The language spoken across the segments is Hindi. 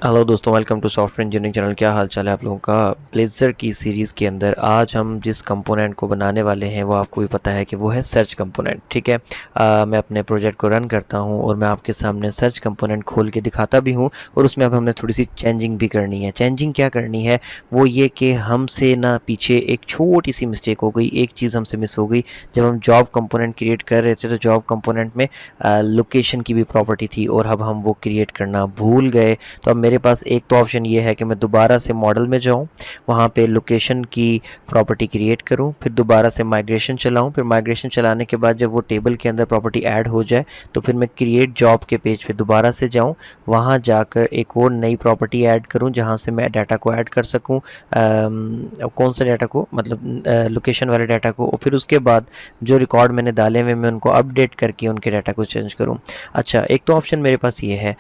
हेलो दोस्तों, welcome to software engineering channel. क्या हाल चाल है आप लोगों का। ब्लेज़र की सीरीज़ के अंदर आज हम जिस कंपोनेंट को बनाने वाले हैं वो आपको भी पता है कि वो है सर्च कंपोनेंट। ठीक है, मैं अपने प्रोजेक्ट को रन करता हूं और मैं आपके सामने सर्च कंपोनेंट खोल के दिखाता भी हूं और उसमें अब हमने थोड़ी सी चेंजिंग भी करनी है। चेंजिंग क्या करनी है, वो ये कि हमसे ना पीछे एक छोटी सी मिस्टेक हो गई, एक चीज़ हमसे मिस हो गई। जब हम जॉब कंपोनेंट क्रिएट कर रहे थे तो जॉब कंपोनेंट में लोकेशन की भी प्रॉपर्टी थी और अब हम वो क्रिएट करना भूल गए। तो अब मेरे पास एक तो ऑप्शन ये है कि मैं दोबारा से मॉडल में जाऊं, वहाँ पे लोकेशन की प्रॉपर्टी क्रिएट करूं, फिर दोबारा से माइग्रेशन चलाऊं, फिर माइग्रेशन चलाने के बाद जब वो टेबल के अंदर प्रॉपर्टी ऐड हो जाए तो फिर मैं क्रिएट जॉब के पेज पे दोबारा से जाऊं, वहाँ जाकर एक और नई प्रॉपर्टी ऐड करूं जहाँ से मैं डाटा को ऐड कर सकूं। कौन सा डाटा को, मतलब लोकेशन वाले डाटा को, और फिर उसके बाद जो रिकॉर्ड मैंने डाले हुए मैं उनको अपडेट करके उनके डाटा को चेंज करूँ। अच्छा, एक तो ऑप्शन मेरे पास ये है।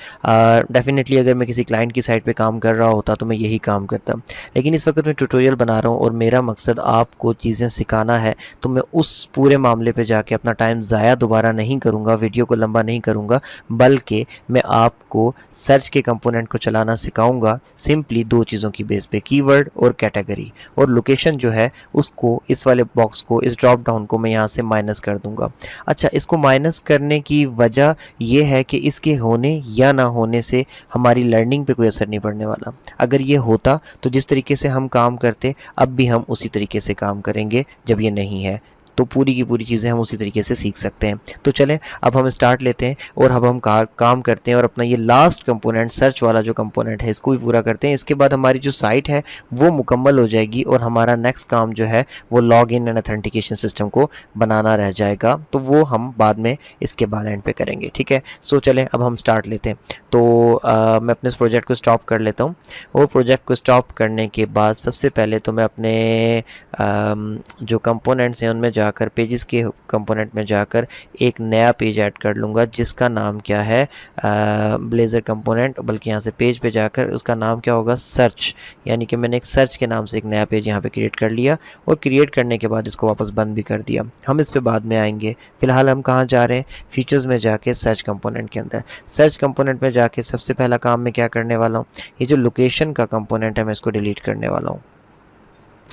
डेफिनेटली अगर मैं किसी क्लाइंट की साइट पे काम कर रहा होता तो मैं यही काम करता, लेकिन इस वक्त मैं ट्यूटोरियल बना रहा हूँ और मेरा मकसद आपको चीज़ें सिखाना है, तो मैं उस पूरे मामले पे जाके अपना टाइम ज़ाया दोबारा नहीं करूँगा, वीडियो को लंबा नहीं करूँगा, बल्कि मैं आपको सर्च के कंपोनेंट को चलाना सिखाऊंगा सिंपली दो चीज़ों की बेस पे, कीवर्ड और कैटेगरी। और लोकेशन जो है उसको, इस वाले बॉक्स को, इस ड्रॉप डाउन को मैं यहाँ से माइनस कर दूँगा। अच्छा, इसको माइनस करने की वजह यह है कि इसके होने या ना होने से हमारी लर्निंग पे कोई असर नहीं पड़ने वाला। अगर ये होता तो जिस तरीके से हम काम करते अब भी हम उसी तरीके से काम करेंगे। जब ये नहीं है तो पूरी की पूरी चीज़ें हम उसी तरीके से सीख सकते हैं। तो चलें अब हम स्टार्ट लेते हैं और अब हम काम करते हैं और अपना ये लास्ट कंपोनेंट, सर्च वाला जो कंपोनेंट है, इसको भी पूरा करते हैं। इसके बाद हमारी जो साइट है वो मुकम्मल हो जाएगी और हमारा नेक्स्ट काम जो है वो log in and authentication system को बनाना रह जाएगा। तो वो हम बाद में इसके बाद एंड पे करेंगे। ठीक है, सो चलें अब हम स्टार्ट लेते हैं। तो मैं अपने इस प्रोजेक्ट को स्टॉप कर लेता हूँ और प्रोजेक्ट को स्टॉप करने के बाद सबसे पहले तो मैं अपने जो कंपोनेंट्स हैं उनमें जाकर, पेजेस के कंपोनेंट में जाकर एक नया पेज ऐड कर लूँगा जिसका नाम क्या है, ब्लेज़र कंपोनेंट, बल्कि यहाँ से पेज पे जाकर उसका नाम क्या होगा, सर्च। यानी कि मैंने एक सर्च के नाम से एक नया पेज यहाँ पे क्रिएट कर लिया और क्रिएट करने के बाद इसको वापस बंद भी कर दिया। हम इस पर बाद में आएंगे। फ़िलहाल हम कहाँ जा रहे हैं, फीचर्स में जाके सर्च कंपोनेंट के अंदर। सर्च कंपोनेंट में जाके सबसे पहला काम मैं क्या करने वाला हूँ, ये जो लोकेशन का कंपोनेंट है मैं इसको डिलीट करने वाला हूँ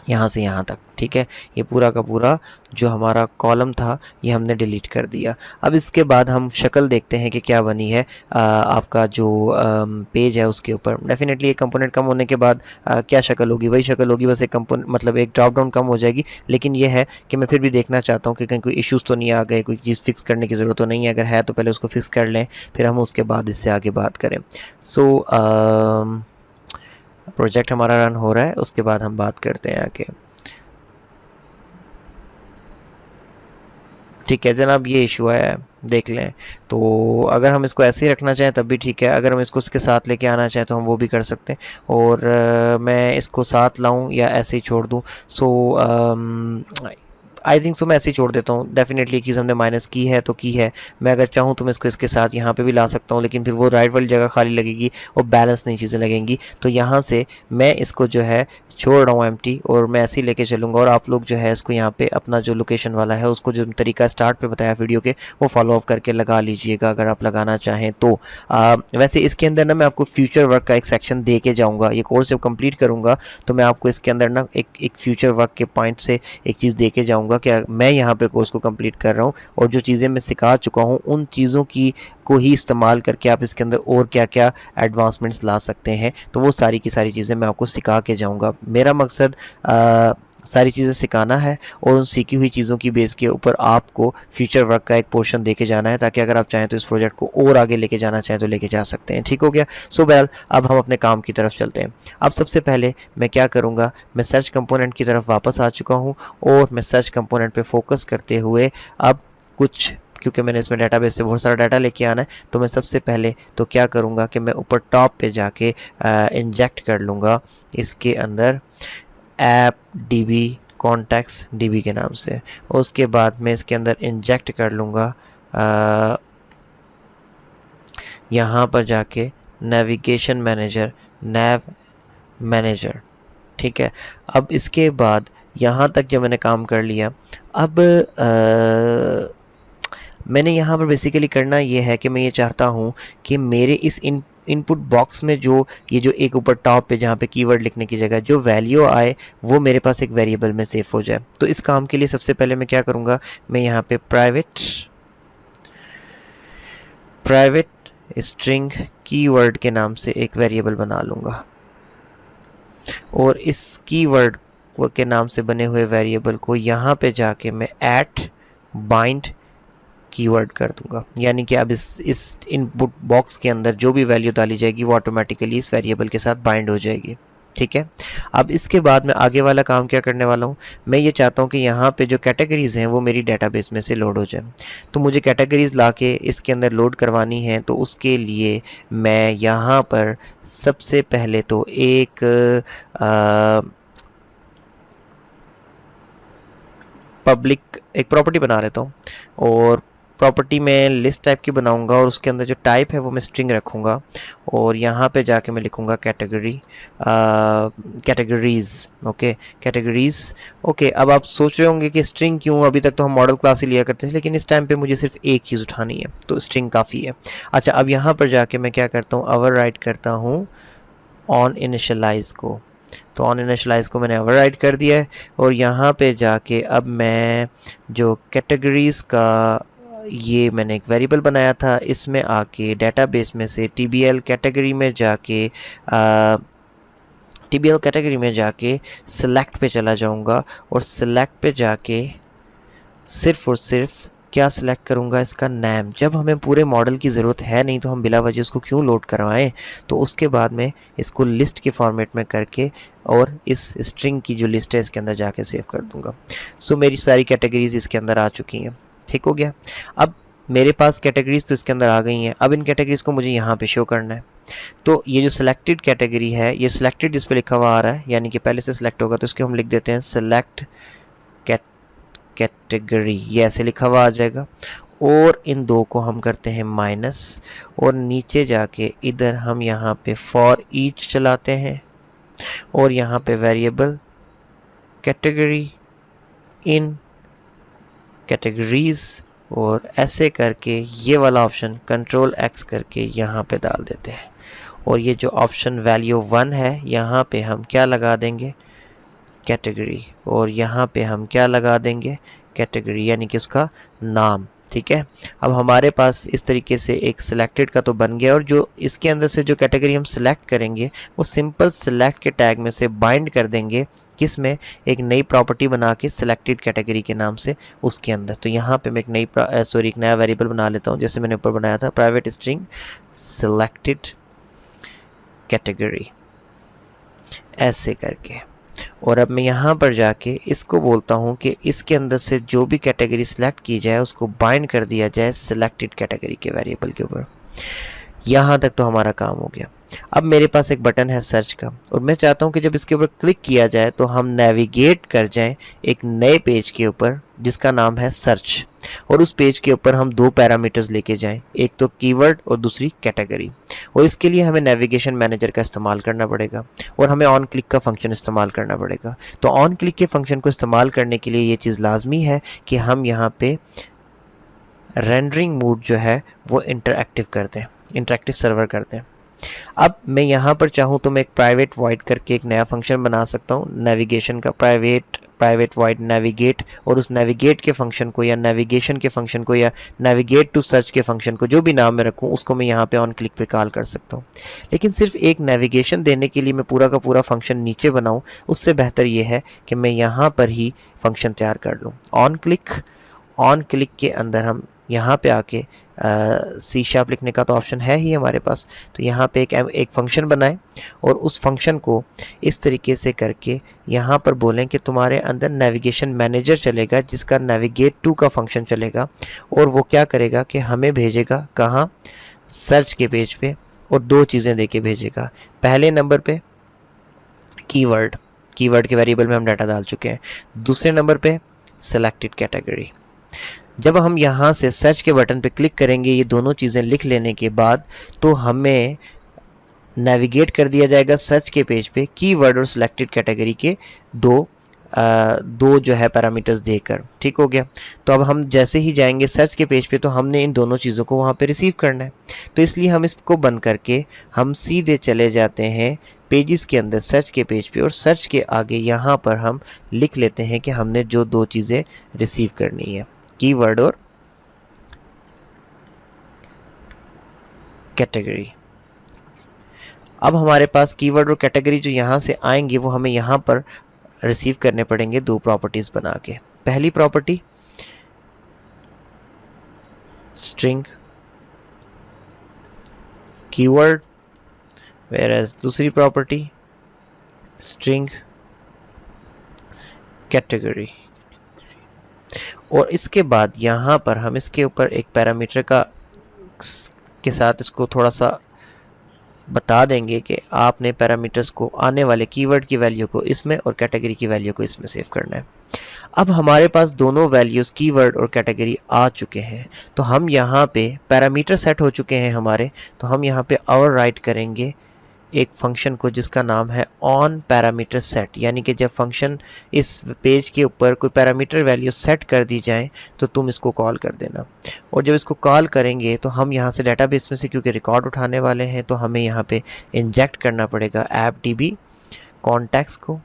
यहाँ से यहाँ तक। ठीक है, ये पूरा का पूरा जो हमारा कॉलम था ये हमने डिलीट कर दिया। अब इसके बाद हम शक्ल देखते हैं कि क्या बनी है आपका जो पेज है उसके ऊपर। डेफिनेटली एक कंपोनेंट कम होने के बाद क्या शक्ल होगी, वही शक्ल होगी, बस एक कंपोनेंट, मतलब एक ड्रॉप डाउन कम हो जाएगी। लेकिन ये है कि मैं फिर भी देखना चाहता हूँ कि कहीं कोई इश्यूज़ तो नहीं आ गए, कोई चीज़ फिक्स करने की ज़रूरत तो नहीं है। अगर है तो पहले उसको फिक्स कर लें, फिर हम उसके बाद इससे आगे बात करें। सो प्रोजेक्ट हमारा रन हो रहा है, उसके बाद हम बात करते हैं आगे। ठीक है जनाब, ये इशू है, देख लें। तो अगर हम इसको ऐसे ही रखना चाहें तब भी ठीक है, अगर हम इसको इसके साथ लेके आना चाहें तो हम वो भी कर सकते हैं। और मैं इसको साथ लाऊं या ऐसे ही छोड़ दूं। सो आई थिंक सो मैं ऐसे ही छोड़ देता हूँ। डेफिनेटली एक चीज़ हमने माइनस की है तो की है। मैं अगर चाहूँ तो मैं इसको इसके साथ यहाँ पे भी ला सकता हूँ, लेकिन फिर वो राइट वाली जगह खाली लगेगी और बैलेंस नहीं चीज़ें लगेंगी। तो यहाँ से मैं इसको जो है छोड़ रहा हूँ एम्प्टी और मैं ऐसे ही लेके चलूँगा। और आप लोग जो है इसको यहाँ पे अपना जो लोकेशन वाला है उसको जो तरीका स्टार्ट पे बताया वीडियो के वो फॉलो अप करके लगा लीजिएगा अगर आप लगाना चाहें तो। वैसे इसके अंदर ना मैं आपको फ्यूचर वर्क का एक सेक्शन दे के जाऊँगा। ये कोर्स जब कंप्लीट करूँगा तो मैं आपको इसके अंदर ना एक फ्यूचर वर्क के पॉइंट से एक चीज़ दे के जाऊँगा कि मैं यहाँ पे कोर्स को कंप्लीट कर रहा हूँ और जो चीज़ें मैं सिखा चुका हूँ उन चीज़ों की को ही इस्तेमाल करके आप इसके अंदर और क्या क्या एडवांसमेंट्स ला सकते हैं। तो वो सारी की सारी चीज़ें मैं आपको सिखा के जाऊँगा। मेरा मकसद सारी चीज़ें सिखाना है और उन सीखी हुई चीज़ों की बेस के ऊपर आपको फ्यूचर वर्क का एक पोर्शन देके जाना है, ताकि अगर आप चाहें तो इस प्रोजेक्ट को और आगे लेके जाना चाहें तो लेके जा सकते हैं। ठीक हो गया। सो वेल, अब हम अपने काम की तरफ चलते हैं। अब सबसे पहले मैं क्या करूँगा, मैं सर्च कंपोनेंट की तरफ वापस आ चुका हूँ और मैं सर्च कंपोनेंट पे फोकस करते हुए अब कुछ, क्योंकि मैंने इसमें डाटाबेस से बहुत सारा डाटा लेके आना है, तो मैं सबसे पहले तो क्या करूँगा कि मैं ऊपर टॉप पे जाके इंजेक्ट कर लूँगा इसके अंदर ऐप डीबी कॉन्टैक्ट्स डीबी के नाम से। और उसके बाद मैं इसके अंदर इंजेक्ट कर लूँगा यहाँ पर जाके नेविगेशन मैनेजर, नैव मैनेजर। ठीक है, अब इसके बाद यहाँ तक जब मैंने काम कर लिया, अब मैंने यहाँ पर बेसिकली करना ये है कि मैं ये चाहता हूँ कि मेरे इस इन इनपुट बॉक्स में जो ये जो एक ऊपर टॉप पे जहाँ पे कीवर्ड लिखने की जगह जो वैल्यू आए वो मेरे पास एक वेरिएबल में सेव हो जाए। तो इस काम के लिए सबसे पहले मैं क्या करूँगा, मैं यहाँ पे प्राइवेट स्ट्रिंग कीवर्ड के नाम से एक वेरिएबल बना लूँगा और इस कीवर्ड के नाम से बने हुए वेरिएबल को यहाँ पे जाके मैं @bind कीवर्ड कर दूंगा। यानी कि अब इस इनपुट बॉक्स के अंदर जो भी वैल्यू डाली जाएगी वो ऑटोमेटिकली इस वेरिएबल के साथ बाइंड हो जाएगी। ठीक है, अब इसके बाद मैं आगे वाला काम क्या करने वाला हूँ, मैं ये चाहता हूँ कि यहाँ पे जो कैटेगरीज़ हैं वो मेरी डेटाबेस में से लोड हो जाए। तो मुझे कैटेगरीज़ लाके इसके अंदर लोड करवानी है, तो उसके लिए मैं यहाँ पर सबसे पहले तो एक पब्लिक एक प्रॉपर्टी बना लेता हूँ और प्रॉपर्टी में लिस्ट टाइप की बनाऊंगा और उसके अंदर जो टाइप है वो मैं स्ट्रिंग रखूँगा और यहाँ पे जाके मैं लिखूँगा कैटेगरीज़। Okay, categories. ओके, अब आप सोच रहे होंगे कि स्ट्रिंग क्यों, अभी तक तो हम मॉडल क्लास ही लिया करते थे, लेकिन इस टाइम पे मुझे सिर्फ एक चीज़ उठानी है तो स्ट्रिंग काफ़ी है। अच्छा, अब यहाँ पर जाके मैं क्या करता हूँ, ओवरराइड करता हूँ ऑन इनिशियलाइज को। तो ऑन इनिशियलाइज को मैंने ओवरराइड कर दिया है और यहाँ पे जाके अब मैं जो कैटेगरीज़ का ये मैंने एक वेरिएबल बनाया था, इसमें आके डेटाबेस में से TBL कैटेगरी में जाके सिलेक्ट पे चला जाऊंगा और सिलेक्ट पे जाके सिर्फ और सिर्फ क्या सिलेक्ट करूंगा, इसका नाम। जब हमें पूरे मॉडल की ज़रूरत है नहीं तो हम बिला वजह उसको क्यों लोड करवाएं। तो उसके बाद में इसको लिस्ट के फॉर्मेट में करके और इस स्ट्रिंग की जो लिस्ट है इसके अंदर जाके सेव कर दूंगा। सो मेरी सारी कैटेगरीज इसके अंदर आ चुकी हैं। ठीक हो गया। अब मेरे पास कैटेगरीज तो इसके अंदर आ गई हैं, अब इन कैटेगरीज को मुझे यहाँ पे शो करना है। तो ये जो सिलेक्टेड कैटेगरी है, ये सिलेक्टेड जिस पे लिखा हुआ आ रहा है, यानी कि पहले से सिलेक्ट होगा, तो इसको हम लिख देते हैं सिलेक्ट कैटेगरी, ये ऐसे लिखा हुआ आ जाएगा। और इन दो को हम करते हैं माइनस और नीचे जाके इधर हम यहाँ पे फॉर ईच चलाते हैं और यहाँ पे वेरिएबल कैटेगरी इन कैटेगरीज और ऐसे करके ये वाला ऑप्शन कंट्रोल X करके यहाँ पे डाल देते हैं। और ये जो ऑप्शन वैल्यू 1 है यहाँ पे हम क्या लगा देंगे, कैटेगरी, और यहाँ पे हम क्या लगा देंगे, कैटेगरी, यानी कि उसका नाम। ठीक है, अब हमारे पास इस तरीके से एक सिलेक्टेड का तो बन गया और जो इसके अंदर से जो कैटेगरी हम सिलेक्ट करेंगे वो सिंपल सिलेक्ट के टैग में से बाइंड कर देंगे किसमें, एक नई प्रॉपर्टी बना के सिलेक्टेड कैटेगरी के नाम से उसके अंदर। तो यहाँ पे मैं एक नया वेरिएबल बना लेता हूँ, जैसे मैंने ऊपर बनाया था प्राइवेट स्ट्रिंग सिलेक्टेड कैटेगरी, ऐसे करके। और अब मैं यहाँ पर जाके इसको बोलता हूँ कि इसके अंदर से जो भी कैटेगरी सिलेक्ट की जाए उसको बाइंड कर दिया जाए सिलेक्टेड कैटेगरी के वेरिएबल के ऊपर। यहाँ तक तो हमारा काम हो गया। अब मेरे पास एक बटन है सर्च का और मैं चाहता हूँ कि जब इसके ऊपर क्लिक किया जाए तो हम नेविगेट कर जाएं एक नए पेज के ऊपर जिसका नाम है सर्च, और उस पेज के ऊपर हम दो पैरामीटर्स लेके जाएं, एक तो कीवर्ड और दूसरी कैटेगरी। और इसके लिए हमें नेविगेशन मैनेजर का इस्तेमाल करना पड़ेगा और हमें ऑन क्लिक का फंक्शन इस्तेमाल करना पड़ेगा। तो ऑन क्लिक के फंक्शन को इस्तेमाल करने के लिए ये चीज़ लाजमी है कि हम यहाँ पे रेंडरिंग मोड जो है वो इंटरएक्टिव कर दें, इंटरएक्टिव सर्वर कर दें। अब मैं यहाँ पर चाहूँ तो मैं एक प्राइवेट वॉइड करके एक नया फंक्शन बना सकता हूँ नेविगेशन का, प्राइवेट वॉइड नेविगेट, और उस नेविगेट के फंक्शन को या नेविगेशन के फंक्शन को या नेविगेट टू सर्च के फंक्शन को जो भी नाम मैं रखूँ उसको मैं यहाँ पे ऑन क्लिक पे कॉल कर सकता हूँ। लेकिन सिर्फ एक नेविगेशन देने के लिए मैं पूरा का पूरा फंक्शन नीचे बनाऊँ, उससे बेहतर ये है कि मैं यहाँ पर ही फंक्शन तैयार कर लूँ। ऑन क्लिक के अंदर हम यहाँ पे आके C# लिखने का तो ऑप्शन है ही हमारे पास, तो यहाँ पे एक फंक्शन बनाएं और उस फंक्शन को इस तरीके से करके यहाँ पर बोलें कि तुम्हारे अंदर नेविगेशन मैनेजर चलेगा जिसका नेविगेट टू का फंक्शन चलेगा, और वो क्या करेगा कि हमें भेजेगा कहाँ, सर्च के पेज पे, और दो चीज़ें दे के भेजेगा। पहले नंबर पे कीवर्ड के वेरिएबल में हम डाटा डाल चुके हैं, दूसरे नंबर पे सिलेक्टेड कैटेगरी। जब हम यहाँ से सर्च के बटन पे क्लिक करेंगे ये दोनों चीज़ें लिख लेने के बाद तो हमें नेविगेट कर दिया जाएगा सर्च के पेज पे कीवर्ड और सिलेक्टेड कैटेगरी के दो दो जो है पैरामीटर्स देकर। ठीक हो गया। तो अब हम जैसे ही जाएंगे सर्च के पेज पे तो हमने इन दोनों चीज़ों को वहाँ पे रिसीव करना है। तो इसलिए हम इसको बंद करके हम सीधे चले जाते हैं पेजेस के अंदर सर्च के पेज पे, और सर्च के आगे यहाँ पर हम लिख लेते हैं कि हमने जो दो चीज़ें रिसीव करनी है, कीवर्ड और कैटेगरी। अब हमारे पास कीवर्ड और कैटेगरी जो यहाँ से आएंगे वो हमें यहाँ पर रिसीव करने पड़ेंगे दो प्रॉपर्टीज़ बना के। पहली प्रॉपर्टी स्ट्रिंग कीवर्ड, whereas दूसरी प्रॉपर्टी स्ट्रिंग कैटेगरी। और इसके बाद यहाँ पर हम इसके ऊपर एक पैरामीटर के साथ इसको थोड़ा सा बता देंगे कि आपने पैरामीटर्स को आने वाले कीवर्ड की वैल्यू को इसमें और कैटेगरी की वैल्यू को इसमें सेव करना है। अब हमारे पास दोनों वैल्यूज़ कीवर्ड और कैटेगरी आ चुके हैं, तो हम यहाँ पे पैरामीटर सेट हो चुके हैं हमारे, तो हम यहाँ पे और राइट करेंगे एक फंक्शन को जिसका नाम है ऑन पैरामीटर सेट, यानी कि जब फंक्शन इस पेज के ऊपर कोई पैरामीटर वैल्यू सेट कर दी जाए तो तुम इसको कॉल कर देना। और जब इसको कॉल करेंगे तो हम यहाँ से डेटाबेस में से क्योंकि रिकॉर्ड उठाने वाले हैं तो हमें यहाँ पे इंजेक्ट करना पड़ेगा ऐप डीबी कॉन्टैक्ट्स को।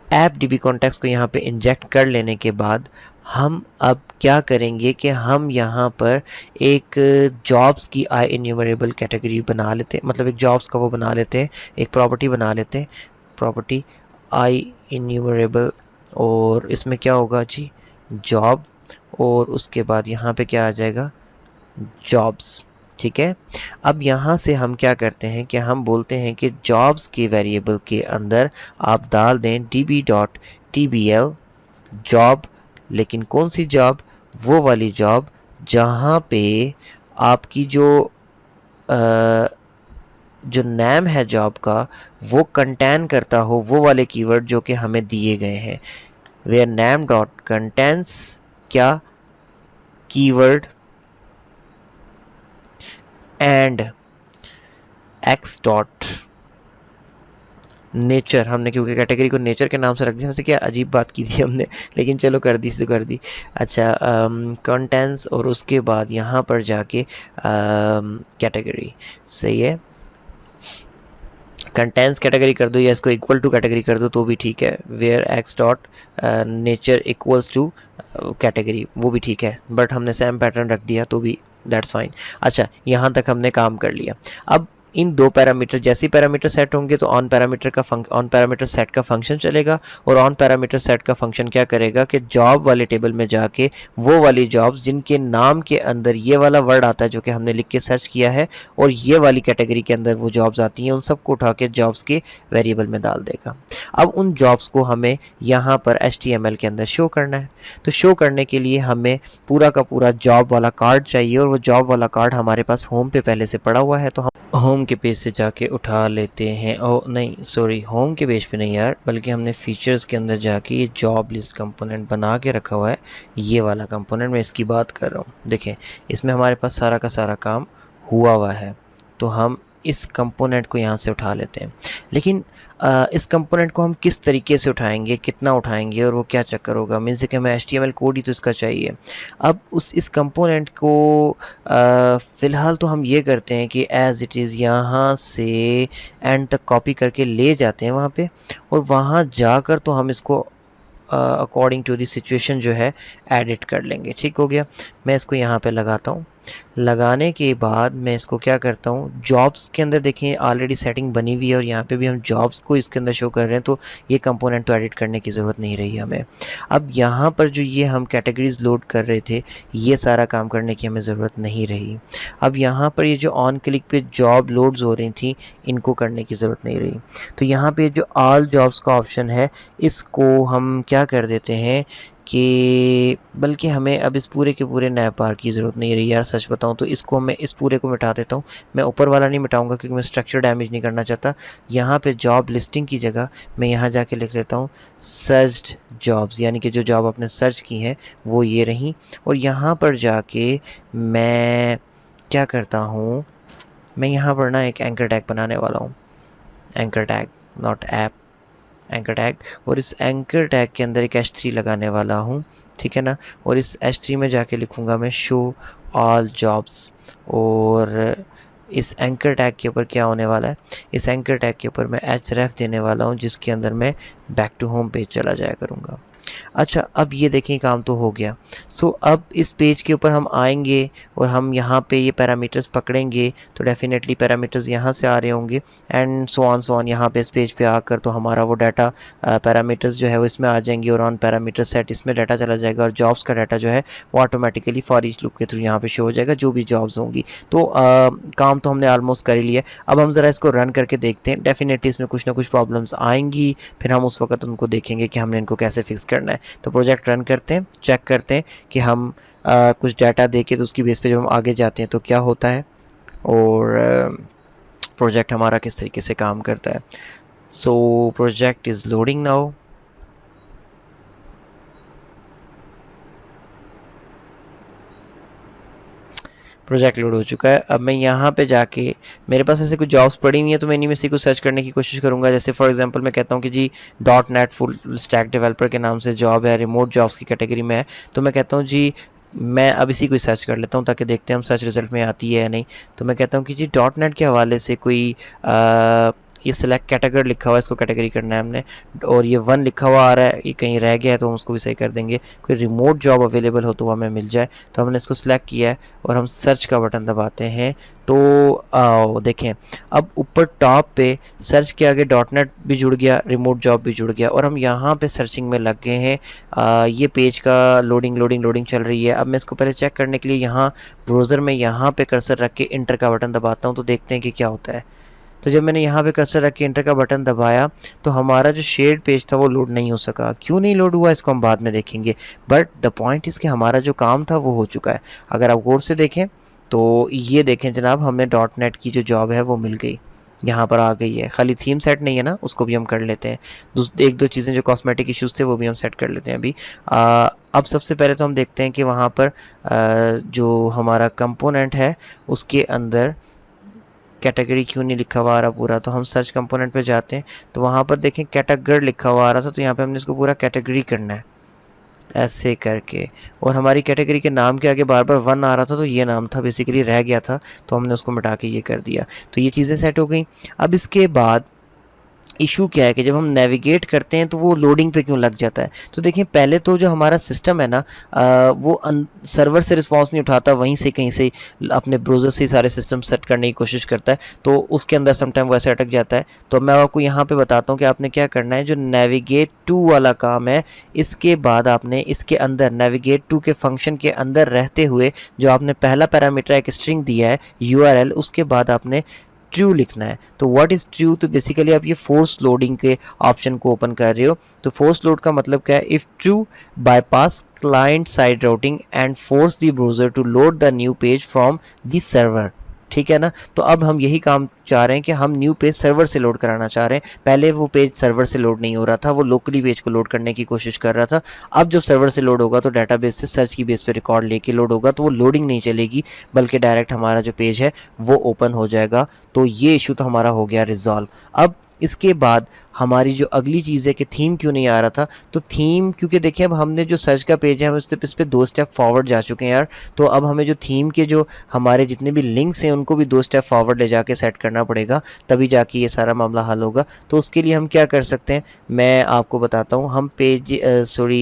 ऐप डीबी कॉन्टैक्ट्स को यहाँ पे इंजेक्ट कर लेने के बाद हम अब क्या करेंगे कि हम यहाँ पर एक जॉब्स की आई इन्यूमरेबल कैटेगरी बना लेते हैं, मतलब एक जॉब्स का वो बना लेते हैं, एक प्रॉपर्टी बना लेते हैं, प्रॉपर्टी आई इन्यूमरेबल, और इसमें क्या होगा जी जॉब, और उसके बाद यहाँ पे क्या आ जाएगा जॉब्स। ठीक है। अब यहाँ से हम क्या करते हैं कि हम बोलते हैं कि जॉब्स के वेरिएबल के अंदर आप डाल दें db.tbl जॉब, लेकिन कौन सी जॉब, वो वाली जॉब जहाँ पे आपकी जो नेम है जॉब का वो कंटेन करता हो वो वाले कीवर्ड जो कि हमें दिए गए हैं। वेयर नेम डॉट कंटेंस क्या keyword and x dot nature. हमने क्योंकि कैटेगरी को नेचर के नाम से रख दिया, वैसे क्या अजीब बात की थी हमने, लेकिन चलो कर दी तो कर दी। अच्छा कंटेंट्स और उसके बाद यहाँ पर जाके कैटेगरी, सही है, कंटेंट्स कैटेगरी कर दो या इसको इक्वल टू कैटेगरी कर दो तो भी ठीक है। Where x dot nature equals to category, वो भी ठीक है, बट हमने सेम पैटर्न रख दिया तो भी दैट्स फाइन। अच्छा यहाँ तक हमने काम कर लिया। अब इन दो पैरामीटर जैसे ही पैरामीटर सेट होंगे तो ऑन पैरामीटर सेट का फंक्शन चलेगा, और ऑन पैरामीटर सेट का फंक्शन क्या करेगा कि जॉब वाले टेबल में जाके वो वाली जॉब्स जिनके नाम के अंदर ये वाला वर्ड आता है जो कि हमने लिख के सर्च किया है और ये वाली कैटेगरी के अंदर वो जॉब्स आती हैं, उन सबको उठा के जॉब्स के वेरिएबल में डाल देगा। अब उन जॉब्स को हमें यहाँ पर HTML के अंदर शो करना है, तो शो करने के लिए हमें पूरा का पूरा जॉब वाला कार्ड चाहिए, और वो जॉब वाला कार्ड हमारे पास होम पे पहले से पड़ा हुआ है, तो हम होम के पेज से जाके उठा लेते हैं। ओ नहीं सॉरी, होम के पेज पे नहीं यार, बल्कि हमने फीचर्स के अंदर जाके ये जॉब लिस्ट कंपोनेंट बना के रखा हुआ है, ये वाला कंपोनेंट मैं इसकी बात कर रहा हूँ। देखें इसमें हमारे पास सारा का सारा काम हुआ हुआ है, तो हम इस कंपोनेंट को यहाँ से उठा लेते हैं। लेकिन इस कंपोनेंट को हम किस तरीके से उठाएंगे, कितना उठाएंगे, और वो क्या चक्कर होगा, मीन्स कि हमें HTML कोड ही तो इसका चाहिए। अब इस कंपोनेंट को फ़िलहाल तो हम ये करते हैं कि एज़ इट इज़ यहाँ से एंड तक कॉपी करके ले जाते हैं वहाँ पे, और वहाँ जाकर तो हम इसको अकॉर्डिंग टू द सिचुएशन जो है एडिट कर लेंगे। ठीक हो गया। मैं इसको यहाँ पे लगाता हूँ। लगाने के बाद मैं इसको क्या करता हूँ, जॉब्स के अंदर देखें ऑलरेडी सेटिंग बनी हुई है और यहाँ पे भी हम जॉब्स को इसके अंदर शो कर रहे हैं, तो ये कंपोनेंट तो एडिट करने की ज़रूरत नहीं रही हमें। अब यहाँ पर जो ये हम कैटेगरीज लोड कर रहे थे, ये सारा काम करने की हमें ज़रूरत नहीं रही। अब यहाँ पर ये जो ऑन क्लिक पे जॉब लोड्स हो रही थी, इनको करने की ज़रूरत नहीं रही। तो यहाँ पे जो ऑल जॉब्स का ऑप्शन है, इसको हम क्या कर देते हैं कि बल्कि हमें अब इस पूरे के पूरे नैव बार की ज़रूरत नहीं रही यार, सच बताऊं तो इसको मैं इस पूरे को मिटा देता हूं। मैं ऊपर वाला नहीं मिटाऊंगा क्योंकि मैं स्ट्रक्चर डैमेज नहीं करना चाहता। यहाँ पे जॉब लिस्टिंग की जगह मैं यहाँ जाके लिख लेता हूँ सर्च्ड जॉब्स, यानी कि जो जॉब आपने सर्च की हैं वो ये रहीं। और यहाँ पर जाके मैं क्या करता हूँ, मैं यहाँ पर ना एक एंकर टैग बनाने वाला हूँ, anchor tag not app, anchor tag, और इस एंकर टैग के अंदर एक h3 लगाने वाला हूँ, ठीक है ना। और इस h3 में जाके लिखूँगा मैं शो ऑल जॉब्स, और इस एंकर टैग के ऊपर क्या होने वाला है, इस एंकर टैग के ऊपर मैं href देने वाला हूँ, जिसके अंदर मैं बैक टू होम पेज चला जाया करूँगा। अच्छा, अब ये देखें काम तो हो गया। सो अब इस पेज के ऊपर हम आएंगे और हम यहाँ पे ये पैरामीटर्स पकड़ेंगे तो डेफिनेटली पैरामीटर्स यहाँ से आ रहे होंगे, एंड सो ऑन यहाँ पे इस पेज पे आकर तो हमारा वो डाटा पैरामीटर्स जो है वो इसमें आ जाएंगे, और ऑन पैरामीटर सेट इसमें डाटा चला जाएगा, और जॉब्स का डाटा जो है वो ऑटोमेटिकली फॉर ईच लूप के थ्रू यहाँ पे शो हो जाएगा, जो भी जॉब्स होंगी। तो काम तो हमने ऑलमोस्ट कर ही लिया। अब हम ज़रा इसको रन करके देखते हैं, डेफिनेटली इसमें कुछ ना कुछ प्रॉब्लम्स आएंगी, फिर हम उस वक्त उनको देखेंगे कि हमने इनको कैसे फिक्स करना है। तो प्रोजेक्ट रन करते हैं, चेक करते हैं कि हम कुछ डाटा देके तो उसकी बेस पे जब हम आगे जाते हैं तो क्या होता है, और प्रोजेक्ट हमारा किस तरीके से काम करता है। So project is loading now. Project load हो चुका है। अब मैं यहाँ पे जाके, मेरे पास ऐसे कुछ जॉब्स पड़ी हुई हैं तो मैं इन्हीं में से कुछ सर्च करने की कोशिश करूँगा। जैसे फॉर एग्जांपल मैं कहता हूँ कि जी .NET फुल स्टैक डेवलपर के नाम से जॉब है, रिमोट जॉब्स की कैटेगरी में है, तो मैं कहता हूँ जी मैं अब इसी को सर्च कर लेता हूँ ताकि देखते हैं हम सर्च रिजल्ट में आती है या नहीं। तो मैं कहता हूँ कि जी .NET के हवाले से कोई ये सिलेक्ट कैटेगरी लिखा हुआ है, इसको कैटेगरी करना है हमने, और ये 1 लिखा हुआ आ रहा है, ये कहीं रह गया है तो हम उसको भी सही कर देंगे। कोई रिमोट जॉब अवेलेबल हो तो वो हमें मिल जाए, तो हमने इसको सिलेक्ट किया है और हम सर्च का बटन दबाते हैं। तो देखें अब ऊपर टॉप पे सर्च के आगे .NET भी जुड़ गया, रिमोट जॉब भी जुड़ गया, और हम यहाँ पे सर्चिंग में लग गए हैं। ये पेज का लोडिंग चल रही है। अब मैं इसको पहले चेक करने के लिए यहाँ ब्राउज़र में यहाँ पे कर्सर रख के इंटर का बटन दबाता हूँ, तो देखते हैं कि क्या होता है। तो जब मैंने यहाँ पे कर्सर रख के इंटर का बटन दबाया तो हमारा जो शेयर्ड पेज था वो लोड नहीं हो सका। क्यों नहीं लोड हुआ इसको हम बाद में देखेंगे, बट द पॉइंट इज़ कि हमारा जो काम था वो हो चुका है। अगर आप गौर से देखें तो ये देखें जनाब, हमें .NET की जो जॉब है वो मिल गई, यहाँ पर आ गई है। खाली थीम सेट नहीं है ना, उसको भी हम कर लेते हैं। एक दो चीज़ें जो कॉस्मेटिक इश्यूज़ थे वो भी हम सेट कर लेते हैं अभी। अब सबसे पहले तो हम देखते हैं कि वहाँ पर जो हमारा कंपोनेंट है उसके अंदर कैटेगरी क्यों नहीं लिखा हुआ आ रहा पूरा। तो हम सर्च कंपोनेंट पे जाते हैं तो वहाँ पर देखें कैटेगरी लिखा हुआ आ रहा था, तो यहाँ पे हमने इसको पूरा कैटेगरी करना है ऐसे करके, और हमारी कैटेगरी के नाम के आगे बार बार 1 आ रहा था, तो ये नाम था बेसिकली रह गया था, तो हमने उसको मिटा के ये कर दिया। तो ये चीज़ें सेट हो गई। अब इसके बाद इशू क्या है कि जब हम नेविगेट करते हैं तो वो लोडिंग पे क्यों लग जाता है। तो देखिए पहले तो जो हमारा सिस्टम है ना वो सर्वर से रिस्पांस नहीं उठाता, वहीं से कहीं से अपने ब्राउज़र से सारे सिस्टम सेट करने की कोशिश करता है, तो उसके अंदर समटाइम वैसे अटक जाता है। तो मैं आपको यहाँ पे बताता हूँ कि आपने क्या करना है। जो नेविगेट टू वाला काम है, इसके बाद आपने इसके अंदर नेविगेट टू के फंक्शन के अंदर रहते हुए जो आपने पहला पैरामीटर एक स्ट्रिंग दिया है URL, उसके बाद आपने ट्रू लिखना है। तो व्हाट इज़ ट्रू, तो बेसिकली आप ये फोर्स लोडिंग के ऑप्शन को ओपन कर रहे हो। तो फोर्स लोड का मतलब क्या है, if true bypass client side routing and force the browser to load the new page from the server, ठीक है ना। तो अब हम यही काम चाह रहे हैं कि हम न्यू पेज सर्वर से लोड कराना चाह रहे हैं। पहले वो पेज सर्वर से लोड नहीं हो रहा था, वो लोकली पेज को लोड करने की कोशिश कर रहा था। अब जब सर्वर से लोड होगा तो डाटाबेस से सर्च की बेस पे रिकॉर्ड लेके लोड होगा, तो वो लोडिंग नहीं चलेगी बल्कि डायरेक्ट हमारा जो पेज है वो ओपन हो जाएगा। तो ये इशू तो हमारा हो गया रिजॉल्व। अब इसके बाद हमारी जो अगली चीज़ है कि थीम क्यों नहीं आ रहा था। तो थीम, क्योंकि देखिए अब हमने जो सर्च का पेज है हम इस पे 2 स्टेप फॉरवर्ड जा चुके हैं यार। तो अब हमें जो थीम के जो हमारे जितने भी लिंक्स हैं उनको भी 2 स्टेप फॉरवर्ड ले जाके सेट करना पड़ेगा, तभी जाके ये सारा मामला हल होगा। तो उसके लिए हम क्या कर सकते हैं मैं आपको बताता हूँ। हम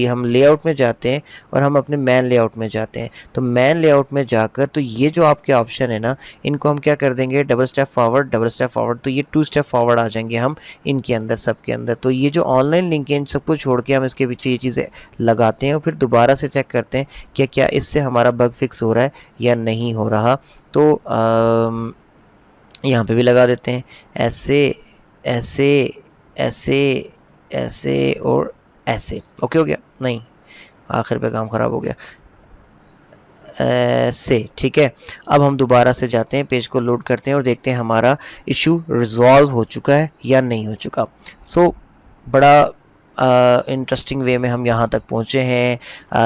हम लेआउट में जाते हैं और हम अपने मैन लेआउट में जाते हैं। तो मैन लेआउट में जाकर तो ये जो आपके ऑप्शन है ना, इनको हम क्या कर देंगे, डबल स्टेप फॉरवर्ड, तो ये 2 स्टेप फॉरवर्ड आ जाएंगे हम इनके अंदर, सबके अंदर। तो ये जो ऑनलाइन लिंक है इन सबको छोड़ के हम इसके पीछे ये चीज़ें लगाते हैं और फिर दोबारा से चेक करते हैं कि क्या इससे हमारा बग फिक्स हो रहा है या नहीं हो रहा। तो यहाँ पे भी लगा देते हैं ऐसे ऐसे ऐसे ऐसे और ऐसे। ओके हो गया, नहीं आखिर पे काम ख़राब हो गया से, ठीक है। अब हम दोबारा से जाते हैं, पेज को लोड करते हैं और देखते हैं हमारा इशू रिजॉल्व हो चुका है या नहीं हो चुका। सो बड़ा इंटरेस्टिंग वे में हम यहाँ तक पहुँचे हैं,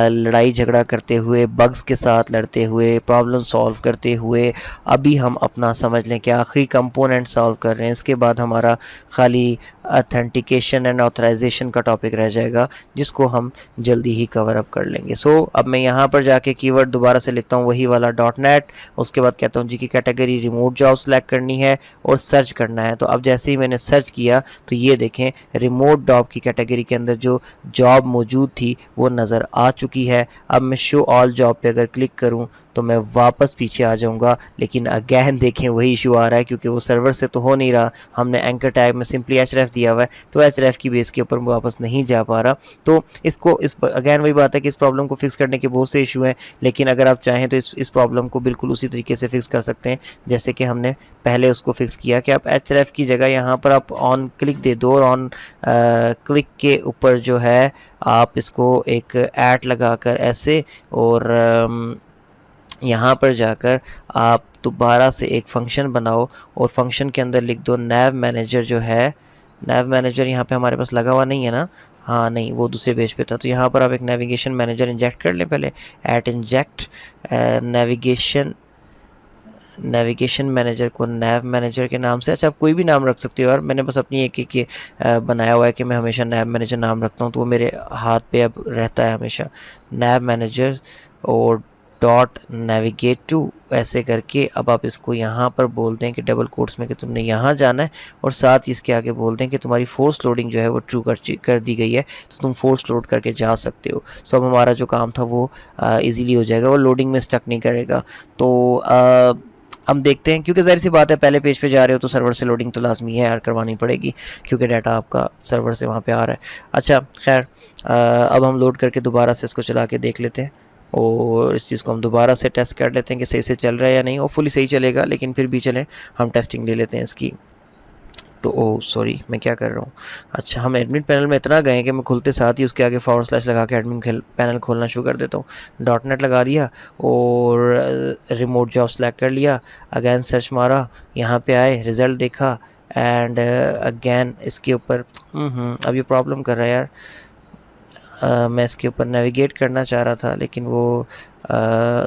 लड़ाई झगड़ा करते हुए, बग्स के साथ लड़ते हुए, प्रॉब्लम सॉल्व करते हुए। अभी हम अपना समझ लें कि आखिरी कंपोनेंट सॉल्व कर रहे हैं, इसके बाद हमारा खाली ऑथेंटिकेशन एंड ऑथराइजेशन का टॉपिक रह जाएगा, जिसको हम जल्दी ही कवर अप कर लेंगे। अब मैं यहाँ पर जाके कीवर्ड दोबारा से लिखता हूँ, वही वाला .NET। उसके बाद कहता हूँ जी की कैटेगरी रिमोट जॉब सेलेक्ट करनी है और सर्च करना है। तो अब जैसे ही मैंने सर्च किया तो ये देखें रिमोट जॉब की कैटेगरी के अंदर जो जॉब मौजूद थी वो नज़र आ चुकी है। अब मैं शो ऑल जॉब पे अगर क्लिक करूँ तो मैं वापस पीछे आ जाऊंगा, लेकिन अगेन देखें वही इशू आ रहा है, क्योंकि वो सर्वर से तो हो नहीं रहा। हमने एंकर टैग में सिंपली href दिया हुआ है, तो href की बेस के ऊपर वापस नहीं जा पा रहा। तो इसको अगेन वही बात है कि इस प्रॉब्लम को फिक्स करने के बहुत से इशू हैं, लेकिन अगर आप चाहें तो इस प्रॉब्लम को बिल्कुल उसी तरीके से फिक्स कर सकते हैं जैसे कि हमने पहले उसको फिक्स किया, कि आप href की जगह यहाँ पर आप ऑन क्लिक दे दो और ऑन क्लिक के ऊपर जो है आप इसको एक ऐट लगाकर ऐसे, और यहाँ पर जाकर आप दोबारा से एक फ़ंक्शन बनाओ और फंक्शन के अंदर लिख दो नैव मैनेजर। जो है नैव मैनेजर यहाँ पे हमारे पास लगा हुआ नहीं है ना, हाँ नहीं, वो दूसरे पेज पे था। तो यहाँ पर आप एक नेविगेशन मैनेजर इंजेक्ट कर लें पहले, ऐट इंजेक्ट नेविगेशन मैनेजर को नैव मैनेजर के नाम से। अच्छा, आप कोई भी नाम रख सकते हो यार, मैंने बस अपनी एक बनाया हुआ है कि मैं हमेशा नैव मैनेजर नाम रखता हूँ, तो वो मेरे हाथ पे अब रहता है हमेशा, नैव मैनेजर और .navigate to ऐसे करके। अब आप इसको यहाँ पर बोल दें कि डबल कोट्स में कि तुमने यहाँ जाना है, और साथ ही इसके आगे बोल दें कि तुम्हारी फोर्स लोडिंग जो है वो ट्रू कर दी गई है, तो तुम फोर्स लोड करके जा सकते हो। अब हमारा जो काम था वो इजीली हो जाएगा, वो लोडिंग में स्टक नहीं करेगा। तो हम देखते हैं, क्योंकि ज़ाहिर सी बात है पहले पेज पे जा रहे हो तो सर्वर से लोडिंग तो लाजमी है यार, करवानी पड़ेगी, क्योंकि डाटा आपका सर्वर से वहाँ पे आ रहा है। अच्छा खैर, अब हम लोड करके दोबारा से इसको चला के देख लेते हैं, और इस चीज़ को हम दोबारा से टेस्ट कर लेते हैं कि सही से चल रहा है या नहीं। होपफुली सही चलेगा, लेकिन फिर भी चलें हम टेस्टिंग ले लेते हैं इसकी। तो ओ सॉरी, मैं क्या कर रहा हूँ। अच्छा, हम एडमिन पैनल में इतना गए कि मैं खुलते साथ ही उसके आगे / लगा के एडमिन पैनल खोलना शुरू कर देता हूँ। .NET लगा दिया और रिमोट जॉब सेलेक्ट कर लिया, अगेन सर्च मारा, यहाँ पे आए, रिज़ल्ट देखा, एंड अगेन इसके ऊपर अब ये प्रॉब्लम कर रहा है यार। मैं इसके ऊपर नेविगेट करना चाह रहा था, लेकिन वो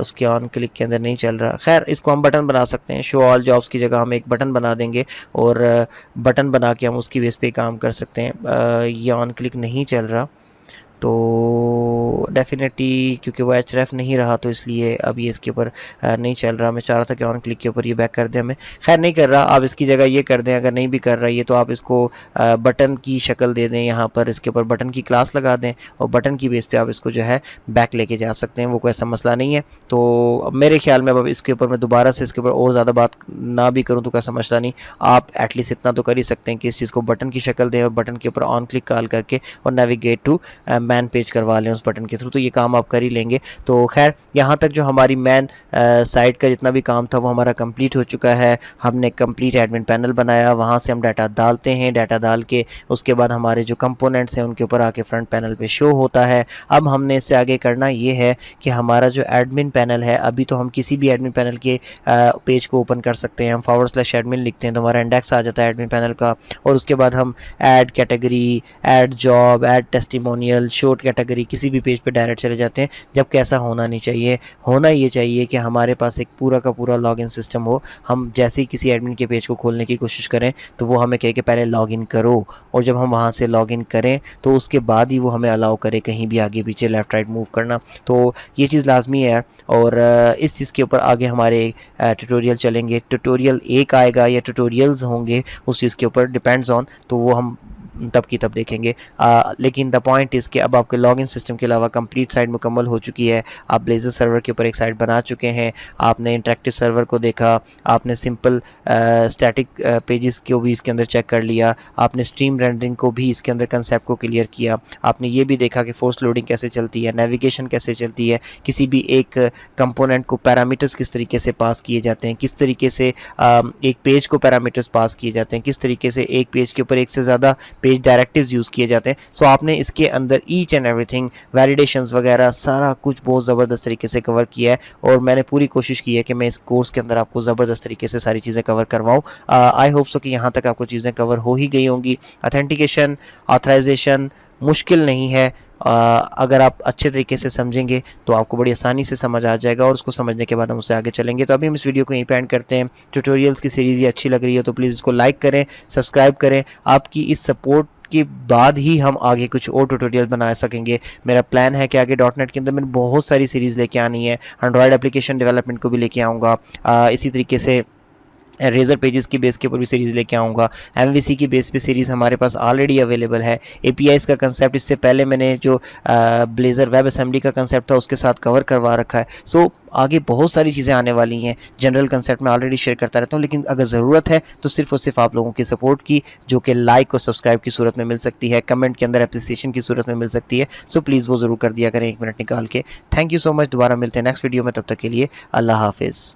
उसके ऑन क्लिक के अंदर नहीं चल रहा। खैर, इसको हम बटन बना सकते हैं, शो ऑल जॉब्स की जगह हम एक बटन बना देंगे, और बटन बना के हम उसकी बेस पे काम कर सकते हैं। ये ऑन क्लिक नहीं चल रहा, तो डेफिनेटली क्योंकि वो href नहीं रहा, तो इसलिए अब ये इसके ऊपर नहीं चल रहा। मैं चाह रहा था कि ऑन क्लिक के ऊपर ये बैक कर दें हमें, खैर नहीं कर रहा। आप इसकी जगह ये कर दें, अगर नहीं भी कर रहा ये, तो आप इसको बटन की शक्ल दे दें, यहाँ पर इसके ऊपर बटन की क्लास लगा दें, और बटन की बेस पे आप इसको जो है बैक लेके जा सकते हैं, वो कोई ऐसा मसला नहीं है। तो मेरे ख्याल में अब इसके ऊपर मैं दोबारा से इसके ऊपर और ज़्यादा बात ना भी करूँ तो कोई समझता नहीं। आप एटलीस्ट इतना तो कर ही सकते हैं कि इस चीज़ को बटन की शक्ल दें और बटन के ऊपर ऑन क्लिक कॉल करके और नेविगेट टू मैन पेज करवा लें उस बटन के थ्रू, तो ये काम आप कर ही लेंगे। तो खैर, यहाँ तक जो हमारी मैन साइट का जितना भी काम था वो हमारा कंप्लीट हो चुका है। हमने कंप्लीट एडमिन पैनल बनाया, वहाँ से हम डाटा डालते हैं, डाटा डाल के उसके बाद हमारे जो कंपोनेंट्स हैं उनके ऊपर आके फ्रंट पैनल पे शो होता है। अब हमने इससे आगे करना ये है कि हमारा जो एडमिन पैनल है, अभी तो हम किसी भी एडमिन पैनल के पेज को ओपन कर सकते हैं। हम /admin लिखते हैं तो हमारा इंडेक्स आ जाता है एडमिन पैनल का, और उसके बाद हम add category, add job, add testimonial, शोट कैटेगरी, किसी भी पेज पे डायरेक्ट चले जाते हैं। जबकि ऐसा होना नहीं चाहिए, होना ये चाहिए कि हमारे पास एक पूरा का पूरा लॉगिन सिस्टम हो। हम जैसे ही किसी एडमिन के पेज को खोलने की कोशिश करें तो वो हमें कहे कि पहले लॉगिन करो, और जब हम वहाँ से लॉगिन करें तो उसके बाद ही वो हमें अलाउ करे कहीं भी आगे पीछे लेफ़्ट राइट मूव करना। तो ये चीज़ लाजमी है, और इस चीज़ के ऊपर आगे हमारे ट्यूटोरियल चलेंगे। ट्यूटोरियल एक आएगा या ट्यूटोरियल्स होंगे, उस चीज़ के ऊपर डिपेंड्स ऑन, तो वो हम तब की तब देखेंगे। लेकिन द पॉइंट इज़ कि अब आपके लॉगिन सिस्टम के अलावा कंप्लीट साइट मुकम्मल हो चुकी है। आप ब्लेज़र सर्वर के ऊपर एक साइट बना चुके हैं, आपने इंटरेक्टिव सर्वर को देखा, आपने सिंपल स्टैटिक पेजेस को भी इसके अंदर चेक कर लिया, आपने स्ट्रीम रेंडरिंग को भी इसके अंदर कंसेप्ट को क्लियर किया, आपने ये भी देखा कि फोर्स लोडिंग कैसे चलती है, नेविगेशन कैसे चलती है, किसी भी एक कंपोनेंट को पैरामीटर्स किस तरीके से पास किए जाते हैं, किस तरीके से एक पेज को पैरामीटर्स पास किए जाते हैं, किस तरीके से एक पेज के ऊपर एक से ज़्यादा पेज डायरेक्टिव्स यूज़ किए जाते हैं। सो आपने इसके अंदर ईच एंड एवरीथिंग, वैलिडेशंस वगैरह सारा कुछ बहुत ज़बरदस्त तरीके से कवर किया है, और मैंने पूरी कोशिश की है कि मैं इस कोर्स के अंदर आपको ज़बरदस्त तरीके से सारी चीज़ें कवर करवाऊँ। आई होप सो कि यहाँ तक आपको चीज़ें कवर हो ही गई होंगी। ऑथेंटिकेशन, ऑथराइजेशन, मुश्किल नहीं है। अगर आप अच्छे तरीके से समझेंगे तो आपको बड़ी आसानी से समझ आ जाएगा, और उसको समझने के बाद हम उससे आगे चलेंगे। तो अभी हम इस वीडियो को यहीं पे एंड करते हैं। ट्यूटोरियल्स की सीरीज़ ये अच्छी लग रही है तो प्लीज़ इसको लाइक करें, सब्सक्राइब करें। आपकी इस सपोर्ट के बाद ही हम आगे कुछ और ट्यूटोरियल बना सकेंगे। मेरा प्लान है कि आगे डॉट नेट के अंदर मैंने बहुत सारी सीरीज़ लेके आनी है। एंड्रॉयड एप्लीकेशन डेवलपमेंट को भी लेके आऊँगा। इसी तरीके से रेजर पेजेस की बेस के ऊपर भी सीरीज़ लेके आऊँगा। एमवीसी की बेस पे सीरीज़ हमारे पास ऑलरेडी अवेलेबल है। एपीआईज़ का कंसेप्ट इससे पहले मैंने जो ब्लेज़र वेब असेंबली का कंसेप्ट था उसके साथ कवर करवा रखा है। सो आगे बहुत सारी चीज़ें आने वाली हैं। जनरल कंसेप्ट मैं ऑलरेडी शेयर करता रहता हूँ, लेकिन अगर ज़रूरत है तो सिर्फ और सिर्फ आप लोगों की सपोर्ट की, जो कि लाइक और सब्सक्राइब की सूरत में मिल सकती है, कमेंट के अंदर एप्रिसिएशन की सूरत में मिल सकती है। सो प्लीज़ वो ज़रूर कर दिया करें 1 मिनट निकाल के। Thank you so much. दोबारा मिलते हैं नेक्स्ट वीडियो में, तब तक के लिए अल्लाह हाफिज़।